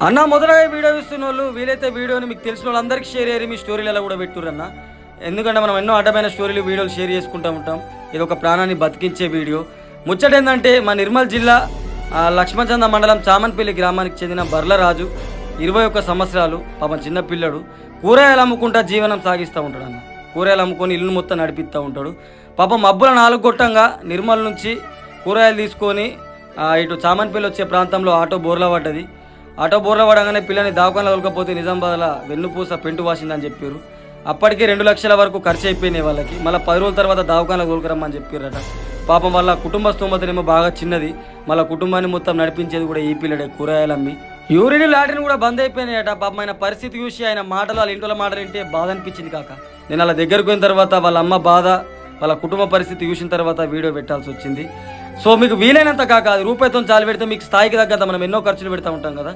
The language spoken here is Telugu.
అన్న మొదటగా వీడియో ఇస్తున్న వాళ్ళు వీలైతే వీడియోని మీకు తెలిసిన వాళ్ళందరికీ షేర్ చేయరు, మీ స్టోరీలలో కూడా పెట్టుర్రన్న. ఎందుకంటే మనం ఎన్నో అడ్డమైన స్టోరీలు వీడియోలు షేర్ చేసుకుంటూ ఉంటాం. ఇది ఒక ప్రాణాన్ని బతికించే వీడియో. ముచ్చట ఏంటంటే మా నిర్మల్ జిల్లా లక్ష్మణచంద మండలం చామన్పల్లి గ్రామానికి చెందిన బర్లరాజు 21 సంవత్సరాలు, పాపం చిన్న పిల్లడు. కూరగాయలు అమ్ముకుంటా జీవనం సాగిస్తూ ఉంటాడు అన్న. కూరగాయలు అమ్ముకొని ఇల్లు మొత్తం నడిపిస్తూ ఉంటాడు. పాపం మబ్బుల 4 గొట్టంగా నిర్మల్ నుంచి కూరగాయలు తీసుకొని ఇటు చామన్పల్లి వచ్చే ప్రాంతంలో ఆటో బోర్లా పడ్డది. ఆటో బోర్లా పడగానే పిల్లని దవాఖానలో తోలుకపోతే నిజామాబాద్లో వెన్నుపూస పెంటు వాసిందని చెప్పారు. అప్పటికే 2 లక్షల వరకు ఖర్చు అయిపోయినాయి వాళ్ళకి. మళ్ళీ 10 రోజుల తర్వాత దవాఖానలో తోలుకురమ్మని చెప్పారట. పాపం వాళ్ళ కుటుంబ స్తోమతనేమో బాగా చిన్నది. మళ్ళీ కుటుంబాన్ని మొత్తం నడిపించేది కూడా ఈ పిల్లడే, కూరగాయలు అమ్మి. యూరిన్ లాటిన్ కూడా బంద్ అయిపోయినాయట. పాపం ఆయన పరిస్థితి చూసి ఆయన మాటలు, వాళ్ళ ఇంట్లో మాటలు వింటే బాధ అనిపించింది కాక. నేను అలా దగ్గరకు పోయిన తర్వాత వాళ్ళ అమ్మ బాధ, వాళ్ళ కుటుంబ పరిస్థితి చూసిన తర్వాత వీడియో పెట్టాల్సి వచ్చింది. సో మీకు వీలైనంత కాక అది రూపాయితో చాలు పెడితే మీకు స్థాయికి తగ్గంత మనం ఎన్నో ఖర్చులు పెడతా ఉంటాం కదా.